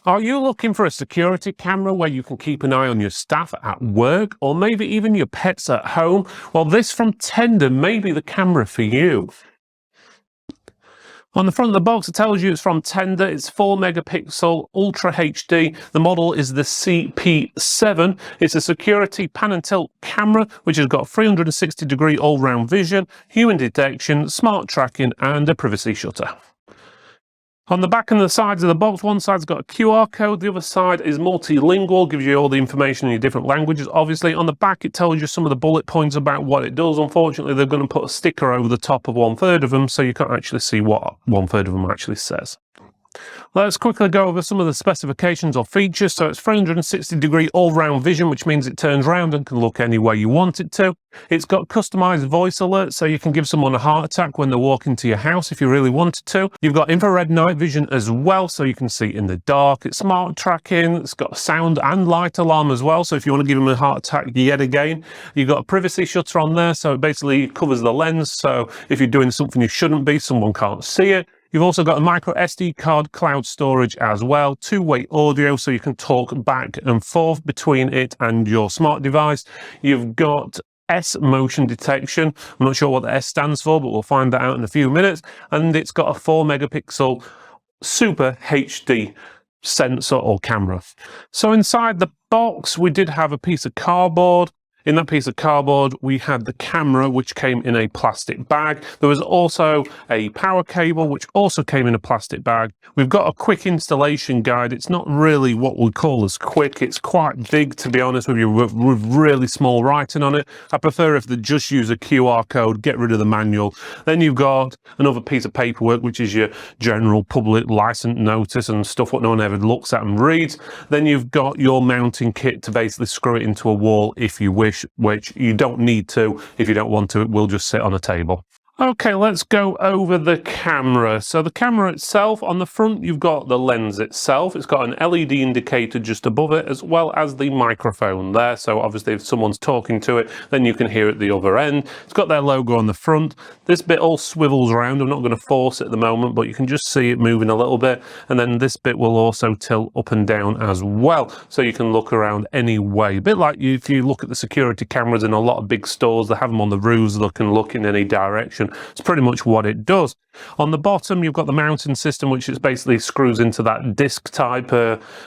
Are you looking for a security camera where you can keep an eye on your staff at work or maybe even your pets at home? Well, this from Tenda may be the camera for you. On the front of the box, it tells you it's from Tenda. It's 4 megapixel Ultra HD. The model is the CP7. It's a security pan and tilt camera, which has got 360-degree all-round vision, human detection, smart tracking, and a privacy shutter. On the back and the sides of the box, one side's got a QR code, the other side is multilingual, gives you all the information in your different languages. Obviously, on the back it tells you some of the bullet points about what it does. Unfortunately, they're going to put a sticker over the top of 1/3 of them, so you can't actually see what 1/3 of them actually says. Let's quickly go over some of the specifications or features. So it's 360-degree all-round vision, which means it turns round and can look any way you want it to. It's got customized voice alerts, so you can give someone a heart attack when they walk into your house if you really wanted to. You've got infrared night vision as well, so you can see in the dark. It's smart tracking. It's got a sound and light alarm as well, so if you want to give them a heart attack yet again. You've got a privacy shutter on there, so it basically covers the lens, so if you're doing something you shouldn't be, someone can't see it. You've also got a micro SD card cloud storage as well, two-way audio so you can talk back and forth between it and your smart device. You've got S motion detection. I'm not sure what the S stands for, but we'll find that out in a few minutes. And it's got a 4 megapixel Super HD sensor or camera. So inside the box, we did have a piece of cardboard. In that piece of cardboard, we had the camera, which came in a plastic bag. There was also a power cable, which also came in a plastic bag. We've got a quick installation guide. It's not really what we call as quick. It's quite big, to be honest with you, with really small writing on it. I prefer if they just use a QR code, get rid of the manual. Then you've got another piece of paperwork, which is your general public license notice and stuff what no one ever looks at and reads. Then you've got your mounting kit to basically screw it into a wall if you wish, which you don't need to. If you don't want to, it will just sit on a table. Okay, let's go over the camera. So the camera itself, on the front you've got the lens itself. It's got an LED indicator just above it, as well as the microphone there. So obviously if someone's talking to it, then you can hear it the other end. It's got their logo on the front. This bit all swivels around. I'm not going to force it at the moment, but you can just see it moving a little bit. And then this bit will also tilt up and down as well, so you can look around any way. A bit like if you look at the security cameras in a lot of big stores, they have them on the roofs, they can look in any direction. It's pretty much what it does. On the bottom, you've got the mounting system, which is basically screws into that disc type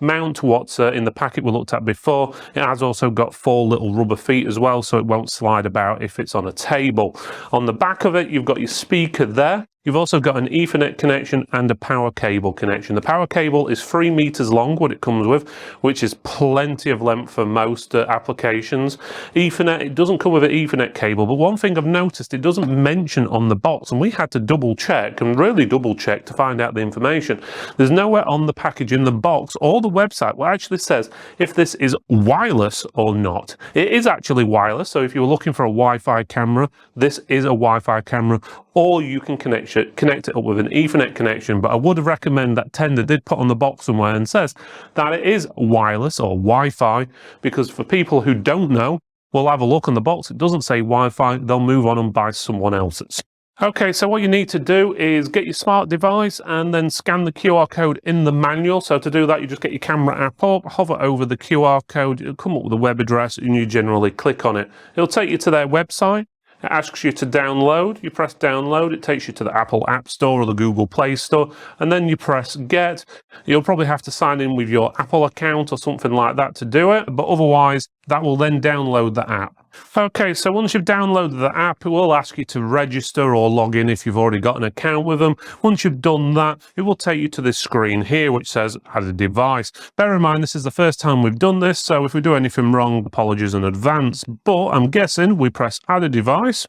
mount what's in the packet we looked at before. It has also got 4 little rubber feet as well, so it won't slide about if it's on a table. On the back of it, you've got your speaker there. You've also got an Ethernet connection and a power cable connection. The power cable is 3 meters long, what it comes with, which is plenty of length for most applications. Ethernet, it doesn't come with an Ethernet cable, but one thing I've noticed, it doesn't mention on the box, and we had to double check and really double check to find out the information. There's nowhere on the package, in the box or the website, what actually says if this is wireless or not. It is actually wireless, so if you were looking for a Wi-Fi camera, this is a Wi-Fi camera, or you can connect it up with an Ethernet connection. But I would recommend that Tenda did put on the box somewhere and says that it is wireless or Wi-Fi, because for people who don't know, we'll have a look on the box. It doesn't say Wi-Fi. They'll move on and buy someone else's. Okay, so what you need to do is get your smart device and then scan the QR code in the manual. So to do that, you just get your camera app up, hover over the QR code, it'll come up with a web address, and you generally click on it. It'll take you to their website. It asks you to download. You press download. It takes you to the Apple App Store or the Google Play Store, and then you press get. You'll probably have to sign in with your Apple account or something like that to do it, but otherwise that will then download the app. Okay, so once you've downloaded the app, it will ask you to register or log in if you've already got an account with them. Once you've done that, it will take you to this screen here, which says add a device. Bear in mind, this is the first time we've done this, so if we do anything wrong, apologies in advance. But I'm guessing we press add a device,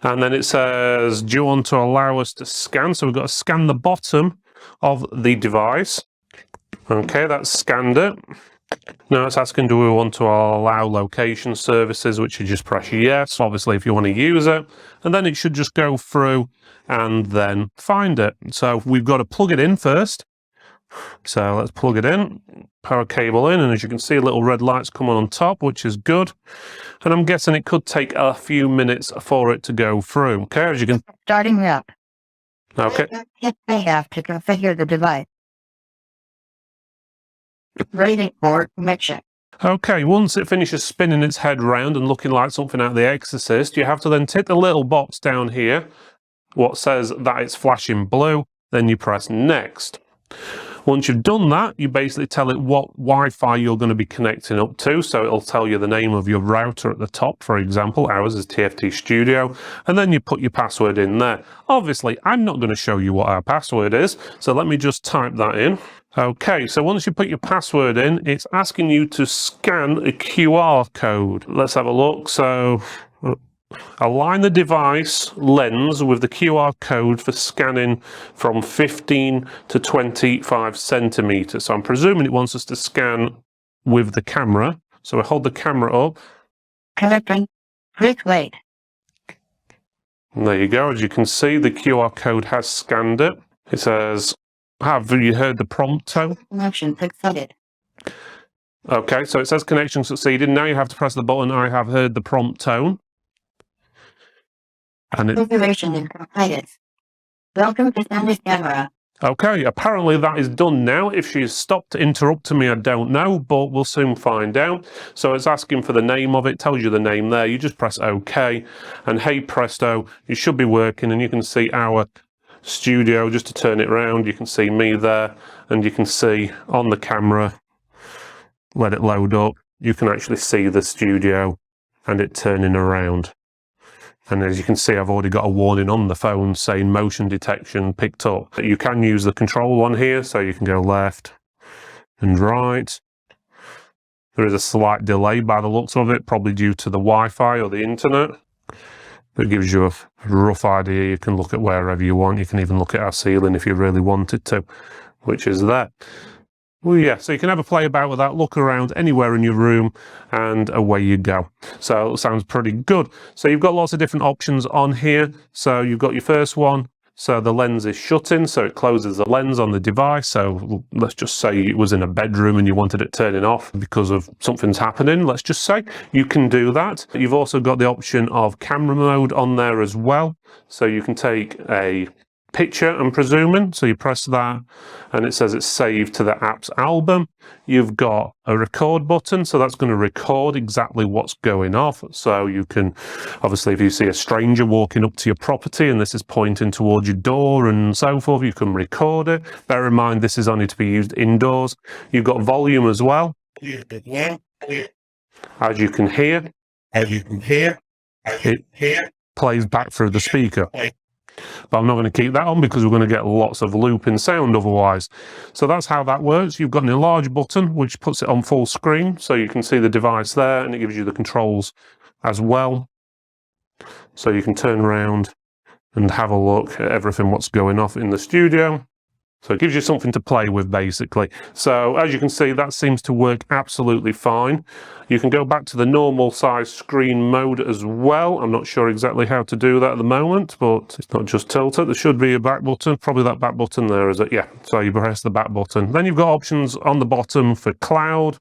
and then it says, do you want to allow us to scan? So we've got to scan the bottom of the device. Okay, that's scanned it. Now it's asking, do we want to allow location services, which you just press yes, obviously, if you want to use it. And then it should just go through and then find it. So we've got to plug it in first. So let's plug it in, power cable in, and as you can see, little red lights coming on top, which is good. And I'm guessing it could take a few minutes for it to go through. Okay, as you can... Starting up. Okay. I have to configure the device. Waiting for connection. Okay, once it finishes spinning its head round and looking like something out of The Exorcist, you have to then tick the little box down here, what says that it's flashing blue, then you press next. Once you've done that, you basically tell it what Wi-Fi you're going to be connecting up to, so it'll tell you the name of your router at the top. For example, ours is TFT Studio, and then you put your password in there. Obviously, I'm not going to show you what our password is, so let me just type that in. Okay, so once you put your password in, it's asking you to scan a QR code. Let's have a look. So align the device lens with the QR code for scanning from 15 to 25 centimeters. So I'm presuming it wants us to scan with the camera. So I hold the camera up. Connecting. Please wait. And there you go. As you can see, the QR code has scanned it. It says, have you heard the prompt tone? Connection succeeded. Okay, so it says connection succeeded. Now you have to press the button, I have heard the prompt tone. And Configuration is completed. Welcome to Tenda camera. Okay, apparently that is done now. If she's stopped interrupting me, I don't know, but we'll soon find out. So it's asking for the name of it, tells you the name there. You just press OK, and hey presto, you should be working, and you can see our studio. Just to turn it around, you can see me there, and you can see on the camera, let it load up, you can actually see the studio and it turning around. And as you can see, I've already got a warning on the phone saying motion detection picked up. You can use the control one here, so you can go left and right. There is a slight delay by the looks of it, probably due to the Wi-Fi or the internet. It gives you a rough idea. You can look at wherever you want. You can even look at our ceiling if you really wanted to, which is there. Well, yeah, so you can have a play about with that, look around anywhere in your room, and away you go. So it sounds pretty good. So you've got lots of different options on here. So you've got your first one. So the lens is shutting, so it closes the lens on the device. So let's just say it was in a bedroom and you wanted it turning off because of something's happening, let's just say. You can do that. You've also got the option of camera mode on there as well. So you can take a picture, I'm presuming, so you press that and it says it's saved to the app's album. You've got a record button, so that's going to record exactly what's going off. So you can, obviously, if you see a stranger walking up to your property and this is pointing towards your door and so forth, you can record it. Bear in mind, this is only to be used indoors. You've got volume as well. As you can hear, it plays back through the speaker. But I'm not going to keep that on because we're going to get lots of looping sound otherwise. So that's how that works. You've got an enlarge button which puts it on full screen, so you can see the device there, and it gives you the controls as well. So you can turn around and have a look at everything what's going off in the studio. So it gives you something to play with, basically. So as you can see, that seems to work absolutely fine. You can go back to the normal size screen mode as well. I'm not sure exactly how to do that at the moment, but it's not just tilt it. There should be a back button, probably that back button there, is it? Yeah, so you press the back button. Then you've got options on the bottom for cloud,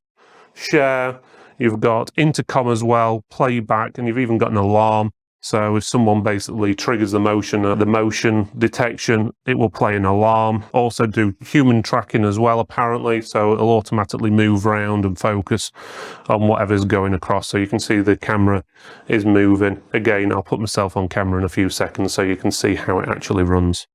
share, you've got intercom as well, playback, and you've even got an alarm. So if someone basically triggers the motion detection, it will play an alarm. Also do human tracking as well, apparently. So it'll automatically move around and focus on whatever's going across. So you can see the camera is moving. Again, I'll put myself on camera in a few seconds so you can see how it actually runs.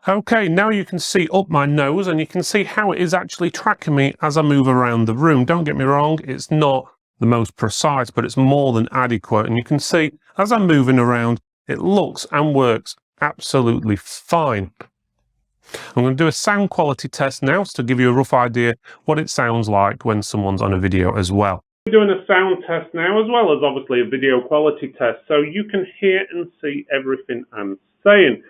Okay, now you can see up my nose and you can see how it is actually tracking me as I move around the room. Don't get me wrong, it's not the most precise, but it's more than adequate. And you can see as I'm moving around, it looks and works absolutely fine. I'm going to do a sound quality test now to give you a rough idea what it sounds like when someone's on a video as well. We're doing a sound test now as well as obviously a video quality test, so you can hear and see everything I'm saying.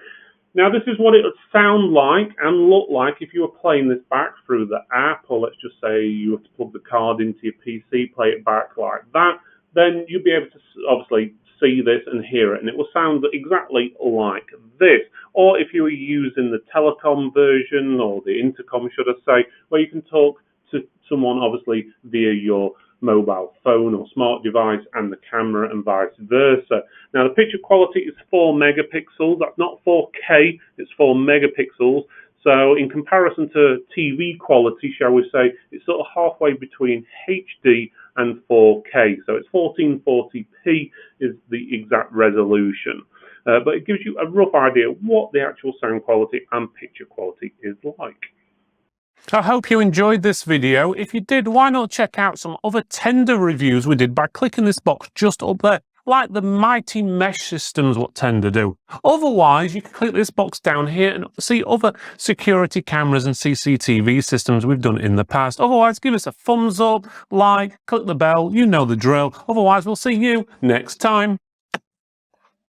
Now this is what it would sound like and look like if you were playing this back through the app, or let's just say you have to plug the card into your PC, play it back like that, then you'll be able to obviously see this and hear it, and it will sound exactly like this. Or if you were using the telecom version, or the intercom should I say, where you can talk to someone obviously via your mobile phone or smart device and the camera and vice versa. Now the picture quality is 4 megapixels, that's not 4K, it's 4 megapixels. So in comparison to TV quality, shall we say, it's sort of halfway between HD and 4K. So it's 1440p is the exact resolution. But it gives you a rough idea what the actual sound quality and picture quality is like. I hope you enjoyed this video. If you did, why not check out some other Tenda reviews we did by clicking this box just up there, like the mighty mesh systems what Tenda do. Otherwise, you can click this box down here and see other security cameras and CCTV systems we've done in the past. Otherwise, give us a thumbs up, like, click the bell, you know the drill. Otherwise, we'll see you next time.